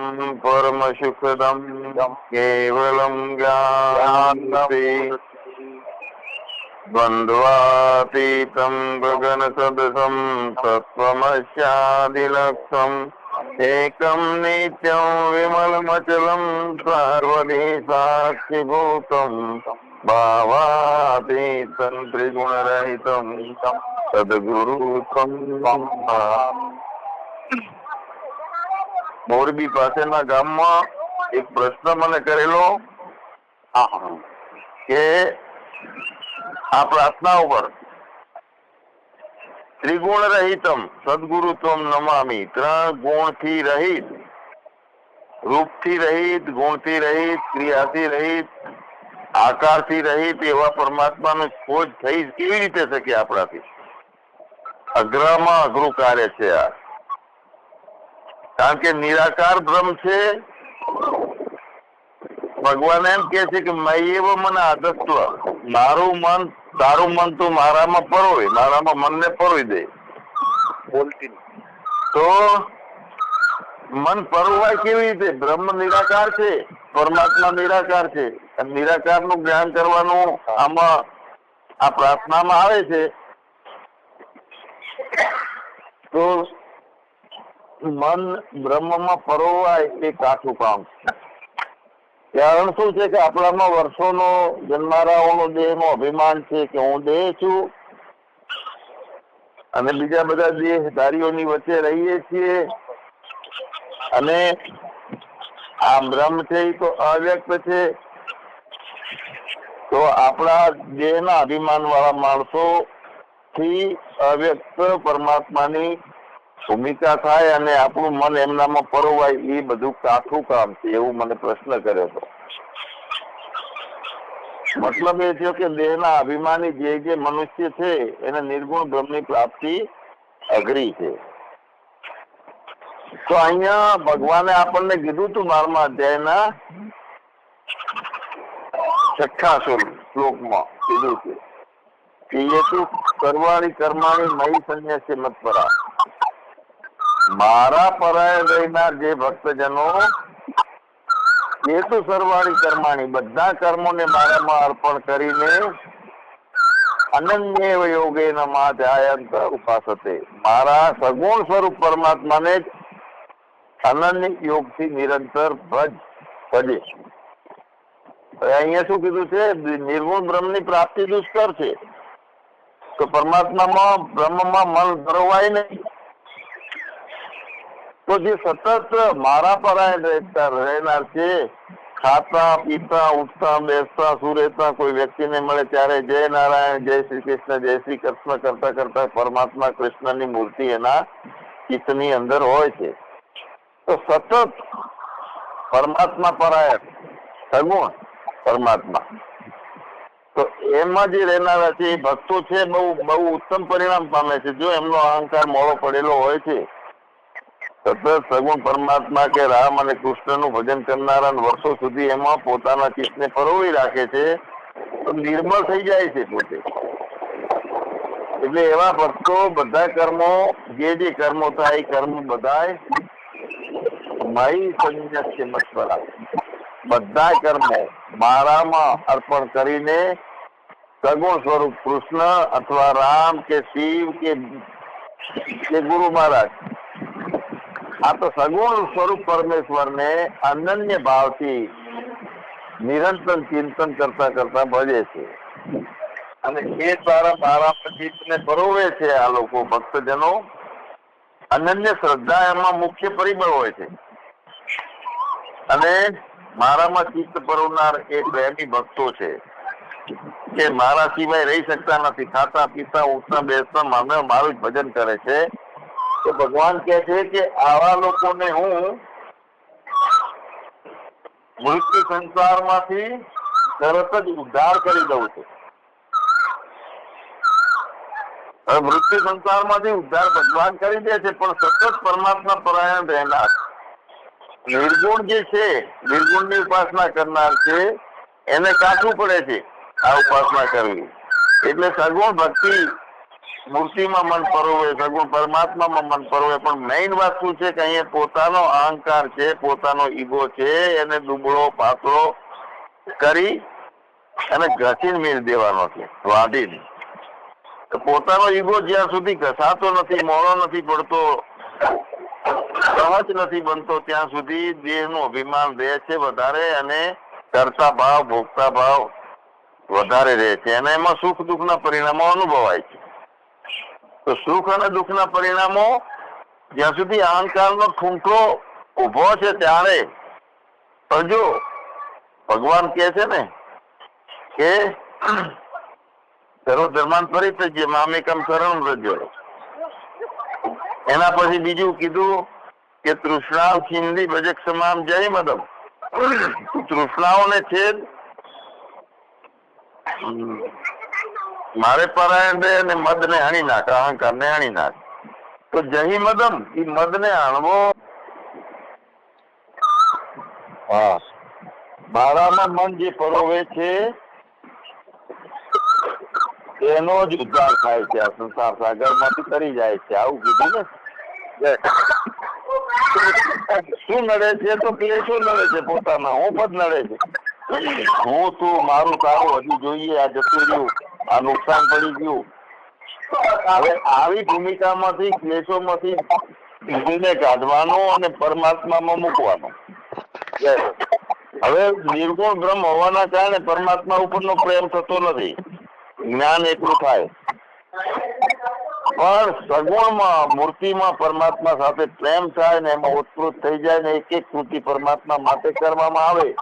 પરમ સુખદમ કેવલમ જ્ઞાનમૂર્તિ દ્વંદ્વાતીતમ ગગન સદસમ તત્વમસ્યાદિલક્ષમ એકમ નિત્યમ વિમલમચલમ સાર્વધી સાક્ષીભૂતમ ભાવાતીતમ ત્રિગુણરહિતમ સદગુરુત્વમ. મોરબી પાસેના ગામમાં એક પ્રશ્ન મને કરેલો કે આ પ્રાર્થના ઉપર ત્રિગુણ રહિતમ સદગુરુત્વમ નમામી, 3 ગુણથી રહિત, રૂપથી રહિત, ગુણથી રહિત, ક્રિયાથી રહિત, આકારથી રહિત એવા પરમાત્માનું ખોજ થઈ કેવી રીતે શકે આપણાથી? અઘરામાં અઘરું કાર્ય છે આ, કારણ કે નિરાકાર બ્રહ્મ છે. ભગવાન એમ કે છે કે મય્યેવ મન આધત્વ, મારું મન, તારું મન તું મારામાં પરોય, મારામાં મનને પરોઈ દે. બોલતી તો મન પરોવાય કેવી રીતે? બ્રહ્મ નિરાકાર છે, પરમાત્મા નિરાકાર છે. નિરાકાર નું જ્ઞાન કરવાનું આમાં આ પ્રાર્થનામાં આવે છે. તો મન બ્રહ્મમાં પરોવાય એ કાઠું કામ છે. કારણ શું છે કે આપણામાં વર્ષોનો જન્મારાઓનો દેહનો અભિમાન છે કે હું દેહ છું અને બીજા બધા દેહધારીઓની વચ્ચે રહીએ છીએ, અને આ બ્રહ્મ છે એ તો અવ્યક્ત છે. તો આપણા દેહના અભિમાન વાળા માણસો થી અવ્યક્ત પરમાત્માની ભૂમિકા થાય અને આપણું મન એમનામાં પરોવાય એ બધું કાઠું કામ છે, એવું મને પ્રશ્ન કર્યો હતો. મતલબ એ થયો કે દેહના અભિમાની જે મનુષ્ય છે એને નિર્ગુણ બ્રહ્મની પ્રાપ્તિ અઘરી છે. તો અહીંયા ભગવાને આપણને કીધું હતું 12મા અધ્યાયના 6થા શ્લોકમાં કીધું છે કે એ તું કરવાણી કર્માણી મયી સંન્યાસી મત્પરા, મારા પરાય રહેનાર જે ભક્તજનો એ તો સર્વાણી કર્માણી, બધા કર્મોને મારામાં અર્પણ કરીને અનન્યેવ યોગેન માધ્યાયંત ઉપાસતે, મારા સગુણ સ્વરૂપ પરમાત્માને જ અનન્ય યોગથી નિરંતર ભજે. અહીંયા શું કીધું છે? નિર્ગુણ બ્રહ્મની પ્રાપ્તિ દુષ્કર છે. તો પરમાત્મામાં બ્રહ્મમાં મન ભરવાય નહીં. તો જે સતત મારા પરાય રહેનાર છે, ખાતા પીતા ઉઠતા બેસતા સુરેતા, કોઈ વ્યક્તિને મળે ત્યારે જય નારાયણ, જય શ્રી કૃષ્ણ, જય શ્રી કૃષ્ણ કરતા કરતા પરમાત્મા કૃષ્ણની મૂર્તિ એના ચિત્તની અંદર હોય છે. તો સતત પરમાત્મા પરાય સગુણ પરમાત્મા, તો એમાં જે રહેનારા છે એ ભક્તો છે બહુ ઉત્તમ પરિણામ પામે છે. જો એમનો અહંકાર મોડો પડેલો હોય છે, સતત સગુણ પરમાત્મા કે રામ અને કૃષ્ણનું ભજન કરનારા વર્ષો સુધી એમાં પોતાના ચિત્તને પરોવી રાખે છે, તો નિર્મળ થઈ જાય છે પોતે. એટલે એવા ભક્તો બધા કર્મો, જે કર્મો થાય એ કર્મ બધાય મયી સંન્યાસ્ય મત્પરા, બધા કર્મો મારામાં અર્પણ કરીને સગુણ સ્વરૂપ કૃષ્ણ અથવા રામ કે શિવ કે ગુરુ મહારાજ, આ તો સગુણ સ્વરૂપ પરમેશ્વરને અનન્ય ભાવથી નિરંતર ચિંતન કરતા કરતા ભજે છે, અને એ દ્વારા મારા ચિત્તને પરોવે છે. આ લોકો ભક્તજનો અનન્ય શ્રદ્ધા એમાં મુખ્ય પરિબળ હોય છે, અને મારામાં ચિત્ત પરોવનાર એ પ્રેમી ભક્તો છે કે મારા સિવાય રહી શકતા નથી, ખાતા પીતા ઉઠતા બેસતા મારું જ ભજન કરે છે. તો ભગવાન કહે છે કે આવા લોકોને હું મૃત્યુ સંસારમાંથી તરત જ ઉદ્ધાર કરી દઉં છું. હવે મૃત્યુ સંસારમાંથી ઉદ્ધાર ભગવાન કરી દે છે, પણ સતત પરમાત્મા પરાયણ રહેનાર નિર્ગુણ જે છે, નિર્ગુણની ઉપાસના કરનાર છે, એને કાઢવું પડે છે આ ઉપાસના કરવી. એટલે સગુણ ભક્તિ મૂર્તિમાં મન પરોવે, સગુણ પરમાત્મામાં મન પરોવે. પણ મેઇન વાત શું છે કે અહીંયા પોતાનો અહંકાર છે, પોતાનો ઈગો છે, એને દુબળો પાતળો કરી અને ઘસીને મીર દેવાનો છે, વાઢીને. પોતાનો ઈગો જ્યાં સુધી ઘસાતો નથી, મોડો નથી પડતો, સહજ નથી બનતો, ત્યાં સુધી દેહનું અભિમાન રહે છે વધારે અને કરતા ભાવ, ભોગતા ભાવ વધારે રહે છે અને એમાં સુખ દુઃખના પરિણામો અનુભવાય છે. તો સુખ અને દુઃખના પરિણામો જ્યાં સુધી અહંકારનો ઠૂંઠો ઉભો છે ત્યારે. પણ જો ભગવાન કહે છે ને કે સર્વ ધર્માન પરિત્યજ્ય મામેકમ શરણં વ્રજ, એના પછી બીજું કીધું કે તૃષ્ણા છિંદી ભજક્ષમામ જય મદમ. તૃષ્ણાઓને છેદ મારે પરાયણ દે અને મદ ને હણી નાખ, અહંકાર ને હણી નાખ. તો જહી મદમ, એ મદ ને હણવો. હા, મારામાં મન જે પરોવે છે એનો જ ઉદ્ધાર થાય છે, આ સંસાર સાગર માંથી તરી જાય છે. આવું કીધું ને. શું નડે છે? તો ક્લેશો નડે છે, પોતાના હું પદ નડે છે. હું તું મારું તારું હજી જોઈએ, આ જતું રહ્યું, આ નુકસાન પડી ગયું. હવે આવી ભૂમિકામાંથી, ક્લેશોમાંથી જીવને કાઢવાનો અને પરમાત્મામાં મૂકવાનો. હવે નિર્ગુણ બ્રહ્મ હોવાના કારણે પરમાત્મા ઉપરનો પ્રેમ થતો નથી, જ્ઞાન એટલું થાય. પણ સગુણમાં, મૂર્તિમાં પરમાત્મા સાથે પ્રેમ થાય ને એમાં ઉત્કૃત થઈ જાય ને એક એક કૃતિ પરમાત્મા માટે કરવામાં આવે,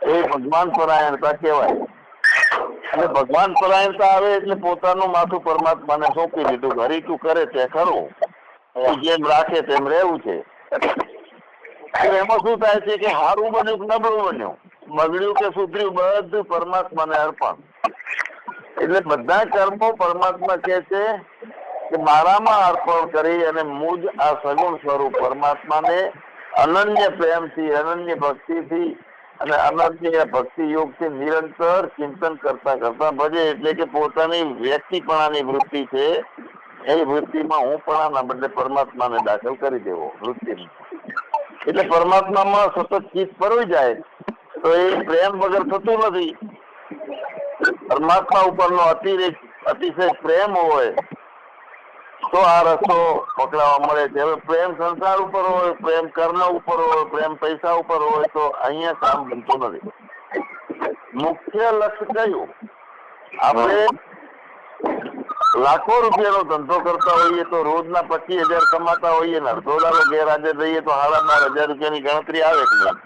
એ ભગવાન પરાયણતા કહેવાય. અને ભગવાન પરાયણતા આવે એટલે પોતાનું માથું પરમાત્માને સોંપી દીધું. હરી તું કરે તે ખરું, જેમ રાખે તેમ રહેવું છે. એમાં શું થાય છે કે સારું બન્યું કે નબળું બન્યું, બગડ્યું કે સુધર્યું, બધું પરમાત્માને અર્પણ. એટલે બધા કર્મો પરમાત્મા કહે છે કે મારામાં અર્પણ કરી અને મુજ આ સગુણ સ્વરૂપ પરમાત્માને અનન્ય પ્રેમથી, અનન્ય ભક્તિથી અને અનન્ય ભક્તિ યોગથી નિરંતર ચિંતન કરતા કરતા ભજે. એટલે કે પોતાની વ્યક્તિપણાની વૃત્તિ છે એ વૃત્તિમાં હું પણાના બદલે પરમાત્માને દાખલ કરી દેવો વૃત્તિ. એટલે પરમાત્મામાં સતત ચિત્ત પરોવી જાય તો એ પ્રેમ વગર થતું નથી. પરમાત્મા ઉપરનો અતિશય પ્રેમ હોય તો આ રસ્તો પકડાવા મળે છે. હવે પ્રેમ સંસાર ઉપર હોય, પ્રેમ કર્મ ઉપર હોય, પ્રેમ પૈસા ઉપર હોય તો અહીંયા કામ બનતું નથી. મુખ્ય લક્ષ્ય કયું? આપણે લાખો રૂપિયાનો ધંધો કરતા હોઈએ તો રોજના 25,000 કમાતા હોઈએ ને અડધો દાડો ગેરહાજર રહીએ તો 12,500 રૂપિયાની ગણતરી આવે કે નહીં?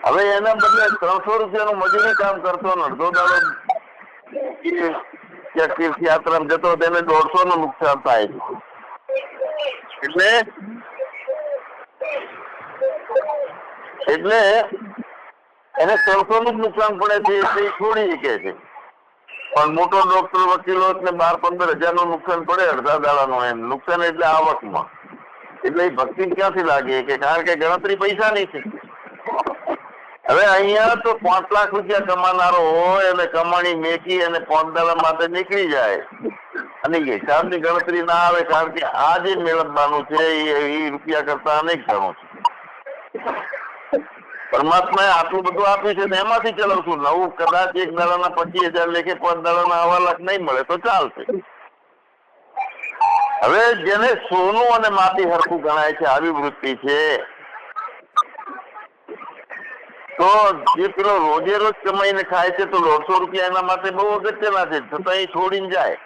હવે એના બદલે 300 રૂપિયાનું મજૂરી કામ કરતો ને અડધો દાડો ક્યાંક તીર્થયાત્રામાં જતો તેને 150 નું નુકસાન થાય છે. એટલે એને 300 નું જ નુકસાન પડે છે એટલે એ છોડી શકે છે. પણ મોટો ડોક્ટર વકીલો એટલે 12-15 હજાર નું નુકસાન પડે અડધા દાડાનું. એમ નુકસાન એટલે આવકમાં. એટલે એ ભક્તિ ક્યાંથી લાગે કે કારણ કે ગણતરી પૈસાની છે. હવે અહીંયા તો 5 લાખ રૂપિયા કમાનારો હોય અને કમાણી મેકી અને 5 દાડા માટે નીકળી જાય અને હિસાબની ગણતરી ના આવે કારણ કે આ જે મેળવવાનું છે એ રૂપિયા કરતા અનેક ગણું છે. પરમાત્માએ આટલું બધું આપ્યું છે ને એમાંથી ચલાવશું. નવું કદાચ એક દાડાના 25,000 લેખે 5 દાડાના 1.25 લાખ નહીં મળે તો ચાલશે. હવે જેને સોનું અને માટી હરખું ગણાય છે આવી વૃત્તિ છે તો જે પેલો રોજે રોજ કમાઈને ખાય છે તો 150 રૂપિયા એના માટે બહુ અગત્યના છે, છતાં એ છોડીને જાય.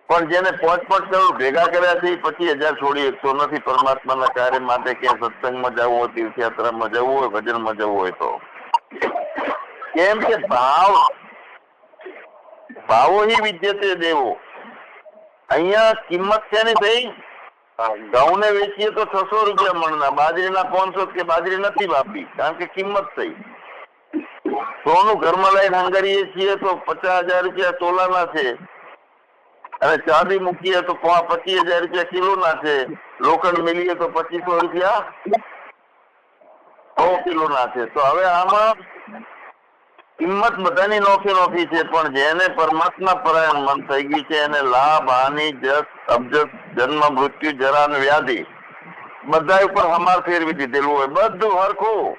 પણ જેને 5-5 કરોડ ભેગા કર્યા છે એ 25,000 છોડી શકતો નથી પરમાત્માના કાર્ય માટે. ક્યાં સત્સંગમાં જવું હોય, તીર્થયાત્રામાં જવું હોય, ભજનમાં જવું હોય તો. કેમ કે ભાવો હિ વિદ્યતે દેવો. અહીંયા કિંમત છે ને થઈ ઘઉં ને વેચીએ તો 600 રૂપિયા મણના, બાજરીના 500 કે બાજરી નથી વાપી કારણ કે કિંમત થઈ. સોનું ઘરમાં લઈને હંગારીએ છીએ તો 50,000 રૂપિયા તોલાના છે અને ચાંદી મૂકીએ તો 25,000 રૂપિયા કિલોના છે. લોખંડ મિલીએ તો 2500 રૂપિયા 100 કિલોના છે. તો હવે આમાં કિંમત બધાની નોખી નોખી છે, પણ જેને પરમાત્મા પરાયણ મન થઈ ગયું છે એને લાભ, હાનિ, જસ, અબજસ, જન્મ, મૃત્યુ, જરા અને વ્યાધિ બધા ઉપર હમાર ફેરવી દીધેલું હોય, બધું હરખું.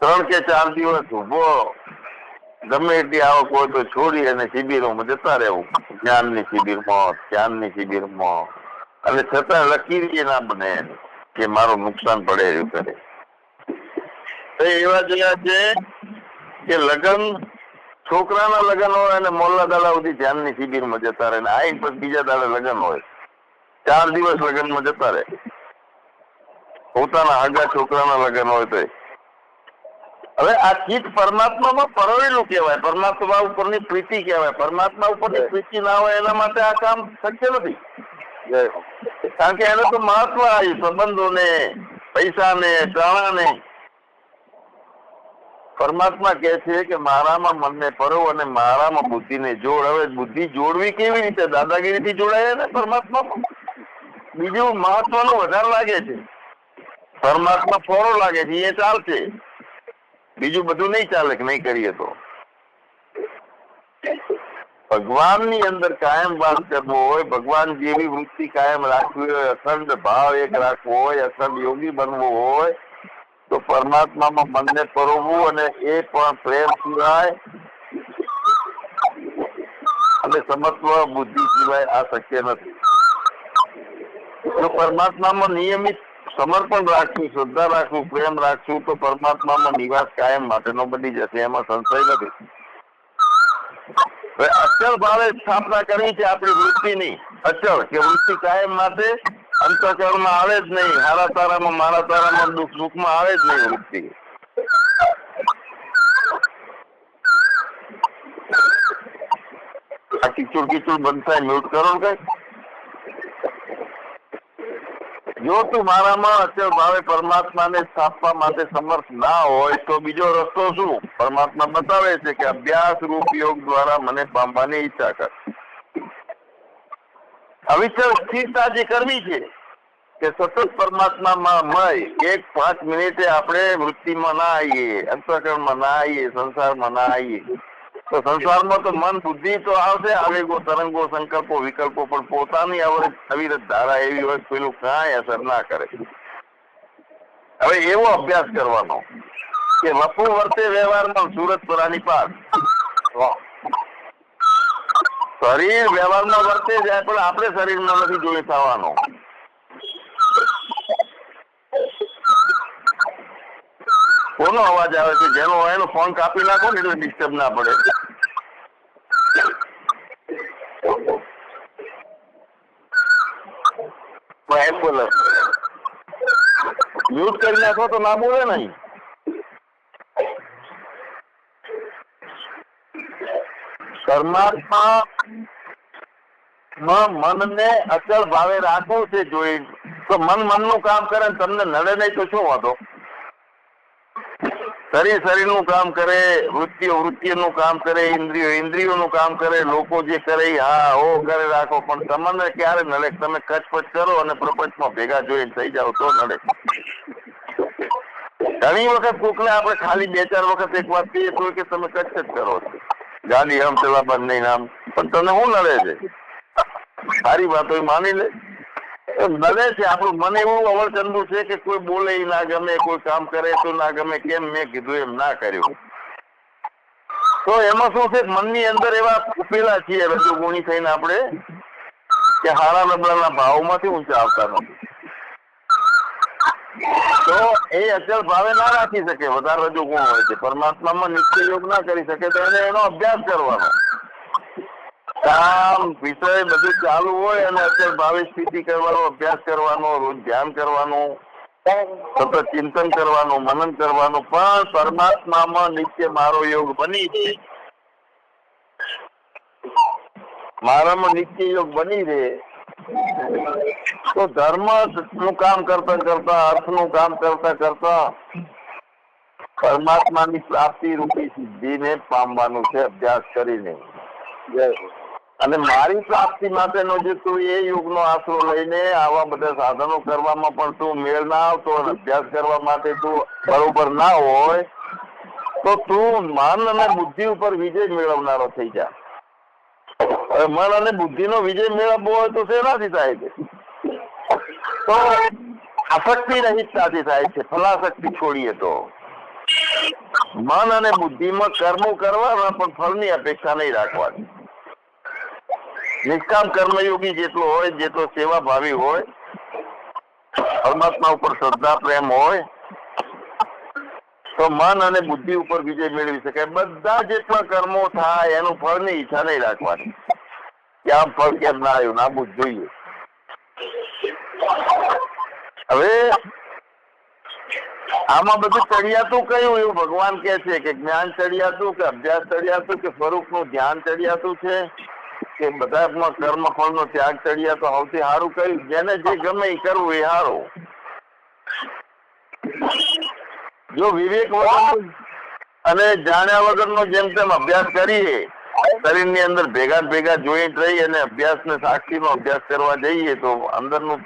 3 કે 4 દિવસ ઉભો ગમે એટલી આવક હોય તો છોડી અને શિબિરોમાં જતા રહેવું, જ્ઞાનની શિબિરમાં, ધ્યાનની શિબિરમાં, અને છતાં લકીરી ના બને કે મારું નુકસાન પડે એવું કરે. એવા જોયા છે કે લગ્ન, છોકરાના લગ્ન હોય અને મોલ્લા દાડા સુધી ધ્યાનની શિબિરમાં જતા રહે, આઈને પછી બીજા દાડે લગ્ન હોય, 4 દિવસ લગ્નમાં જતા રહે. પોતાના આગા છોકરાના લગ્ન હોય તો હવે આ ચિત્ત પરમાત્મામાં પરોવેલું કહેવાય, પરમાત્મા ઉપરની પ્રીતિ કહેવાય. પરમાત્મા ઉપરની પ્રીતિ ના હોય એના માટે આ કામ શક્ય નથી, કારણ કે એને તો મહત્વ આવ્યું સંબંધોને, પૈસાને, ટાણાને. પરમાત્મા કહે છે કે મારામાં મનને પરોવ અને મારામાં બુદ્ધિને જોડ. હવે બુદ્ધિ જોડવી કેવી રીતે? દાદાગીરીથી જોડાય ને પરમાત્મામાં. બીજું મહત્વનું વધારે લાગે છે, પરમાત્મા ફોરો લાગે છે, એ ચાલશે, બીજું બધું નહીં ચાલે કે નહીં કરીએ તો. ભગવાનની અંદર કાયમ વાસ કરવો હોય, ભગવાન જેવી વૃત્તિ કાયમ રાખવી હોય, અખંડ ભાવ એક રાખવો હોય, અખંડ યોગી બનવું હોય તો પરમાત્મામાં મનને પરોવવું, અને એ પણ પ્રેમ સિવાય અને સમત્વ બુદ્ધિ સિવાય આ શક્ય નથી. જો પરમાત્મામાં નિયમિત સમર્પણ રાખશું, શ્રદ્ધા રાખશું, પ્રેમ રાખશું તો પરમાત્મામાં નિવાસ કાયમ માટેનો બની જશે, એમાં સંશય નથી. અચળ ભાવે સ્થાપના કરવી છે આપણી વૃત્તિની, અચળ કે વૃત્તિ કાયમ માટે અંતઃકરણમાં આવે જ નહીં, હારા તારામાં મારા તારામાં દુઃખ સુખમાં આવે જ નહીં વૃત્તિ. આ કિચુડ કિચુડ બંધ થાય, મ્યુટ કરો ને કઈ. જો તું મારામાં અચળ ભાવે પરમાત્માને સ્થાપવા માટે સમર્થ ના હોય તો બીજો રસ્તો શું? પરમાત્મા બતાવે છે કે અભ્યાસ રૂપ યોગ દ્વારા મને પામવાની ઈચ્છા કર. અવિચળ સ્થિરતા જે કરવી છે કે સતત પરમાત્મામાં મય, 1-5 મિનિટે આપણે વૃત્તિમાં ના આવીએ, અંતઃકરણમાં ના આવીએ, સંસારમાં ના આવીએ તો સંસારમાં તો મન બુદ્ધિ તો આવશે, આવેગો, તરંગો, સંકલ્પો, વિકલ્પો, પણ પોતાની અવિરત ધારા એવી હોય પેલું કાંઈ અસર ના કરે. હવે એવો અભ્યાસ કરવાનો કે વપુ વર્તે વ્યવહારમાં, સુરત પરાની પાક. શરીર વ્યવહારમાં વર્તે જાય પણ આપણે શરીરમાં નથી જોઈ થવાનો. કોનો અવાજ આવે છે? જેનો હોય એનો ફોન કાપી નાખો ને એટલે ડિસ્ટર્બ ના પડે. બોલે મ્યુટ કરી નાખો તો ના બોલે નહીં. પરમાત્મા મનને અચળ ભાવે રાખવું છે જોઈ તો મનનું કામ કરે, તમને નડે નહીં તો શું વાંધો? શરીરનું કામ કરે, વૃત્તિનું કામ કરે, ઇન્દ્રિયોનું કામ કરે, લોકો જે કરે હા હો કરે રાખો, પણ તમને ક્યારે નડે? તમે કચપચ કરો અને પ્રપંચમાં ભેગા જોઈને થઈ જાઓ તો નડે. ઘણી વખત કોકને આપણે ખાલી 2-4 વખત એક વાત કહીએ તો કે તમે કચકચ કરો છો, ગાડી આમ ચલા બંધ નહીં આમ, પણ તને શું નડે છે? સારી વાતો માની લે. નડે છે આપણું મન એવું અવળચંદુ છે કે કોઈ બોલે ના ગમે, કોઈ કામ કરે તો ના ગમે, કેમ મેં કીધું એમ ના કર્યું. તો એમાં શું છે, મનની અંદર એવા ઉભેલા છીએ રજોગુણી થઈને આપણે કે હારા નબળાના ભાવમાંથી ઊંચા આવતા નથી. તો એ અચળ ભાવે ના રાખી શકે, વધારે રજોગુણ હોય છે, પરમાત્મામાં નિત્ય યોગ ના કરી શકે તો એને એનો અભ્યાસ કરવાનો. કામ વિષય બધું ચાલુ હોય અને અચળ ભાવે સ્થિતિ કરવાનો, અભ્યાસ કરવાનો, રોજ ધ્યાન કરવાનું, સતત ચિંતન કરવાનું, મનન કરવાનું, પણ પરમાત્મામાં નિત્ય મારો યોગ બની છે, મારામાં નિત્ય યોગ બની રહે તો ધર્મ નું કામ કરતા કરતા, અર્થનું કામ કરતા કરતા પરમાત્માની પ્રાપ્તિ રૂપી સિદ્ધિને પામવાનું છે અભ્યાસ કરીને. અને મારી પ્રાપ્તિ માટેનો જે તું એ યુગનો આશરો લઈને આવા બધા સાધનો કરવામાં પણ તું મેળ ના આવતો અને અભ્યાસ કરવા માટે તું બરોબર ના હોય તો તું મન અને બુદ્ધિ ઉપર વિજય મેળવનારો થઈ જા. હવે મન અને બુદ્ધિનો વિજય મેળવવો હોય તો શેનાથી થાય છે? તો આસક્તિ રહિતતાથી થાય છે. ફલાશક્તિ છોડીએ તો મન અને બુદ્ધિમાં કર્મો કરવાના પણ ફળની અપેક્ષા નહીં રાખવાની. નિષ્કામ કર્મયોગી જેટલો હોય, જેટલો સેવાભાવી હોય, પરમાત્મા ઉપર શ્રદ્ધા પ્રેમ હોય તો મન અને બુદ્ધિ ઉપર વિજય મેળવી શકાય. બધા જેટલા કર્મો થાય એનું ફળની ઈચ્છા નહીં રાખવાની કે આમ ફળ કેમ ના આવ્યું, નાબૂદ જોઈએ. હવે આમાં બધું ચડિયાતું કયું એવું ભગવાન કે છે કે જ્ઞાન ચડિયાતું કે અભ્યાસ ચડિયાતું કે સ્વરૂપનું ધ્યાન ચડિયાતું છે કે બધામાં કર્મ ફળનો ત્યાગ ચડિયાતો સૌથી સારું કયું? જેને જે ગમે એ કરવું એ સારું. જો વિવેક વગર અને જાણ્યા વગરનો જેમ તેમ અભ્યાસ કરીએ, શરીરની અંદર ભેગા જોઈન્ટ રહી અને અભ્યાસને સાક્ષીનો અભ્યાસ કરવા જઈએ તો અંદરનું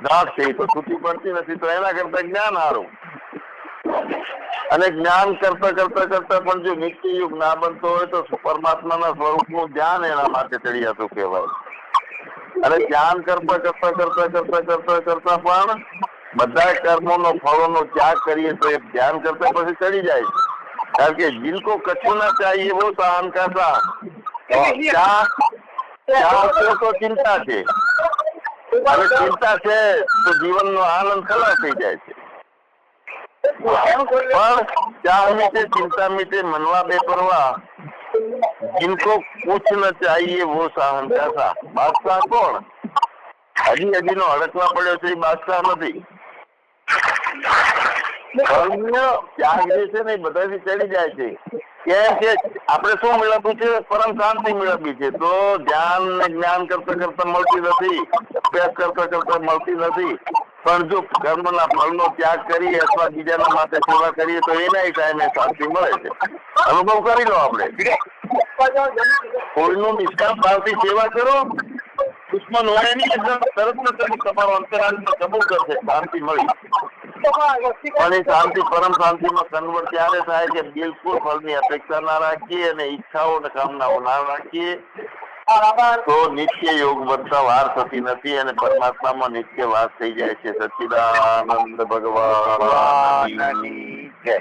ગાંઠ છે તો છૂટી પડતી નથી. તો એના કરતા જ્ઞાન સારું. અને જ્ઞાન કરતા પણ જો નિત્ય યુગ ના બનતો હોય તો પરમાત્માના સ્વરૂપનું ધ્યાન એના માટે ચડિયાતું કહેવાય. અને ધ્યાન કરતા પણ બધા કર્મોનો ફળોનો ત્યાગ કરીએ તો એ ધ્યાન કરતા પછી ચડી જાય. કારણ કે जिनको कछु ना चाहिए वो सहन करता તો ચિંતા છે. હવે ચિંતા છે તો જીવનનો આનંદ ખલાસ થઈ જાય છે. પણ ચાह मीठे चिंता मीठे मनवा बेपरवाह जिनको कुछ न चाहिए वो सहन करता. બાદશાહ કોણ? હજી નો અડકવા પડ્યો છે એ બાદશાહ નથી. ત્યાગ જે છે ને એ બધાથી ચડી જાય છે. કેમ કે આપણે શું મેળવવું છે? પરમ શાંતિ મેળવવી છે. તો ધ્યાન ને જ્ઞાન કરતા મળતી નથી, અભ્યાસ કરતા મળતી નથી. પણ જો કર્મના ફળનો ત્યાગ કરીએ અથવા બીજાના માટે સેવા કરીએ તો એના ટાઈમે શાંતિ મળે છે. અનુભવ કરી લો. આપણે કોઈનું નિષ્કામ ભાવથી સેવા કરો, દુશ્મન હોય નહીં તરત ને તમારો અંતરાત્મા કબૂલ કરશે, શાંતિ મળી. પણ એ શાંતિ પરમ શાંતિમાં કન્વર્ટ ત્યારે થાય કે બિલકુલ ફળની અપેક્ષા ના રાખીએ અને ઈચ્છાઓ અને કામનાઓ ના રાખીએ તો નિત્ય યોગ બનતા વાર થતી નથી અને પરમાત્મામાં નિત્ય વાસ થઈ જાય છે. સચ્ચિદાનંદ ભગવાન જય.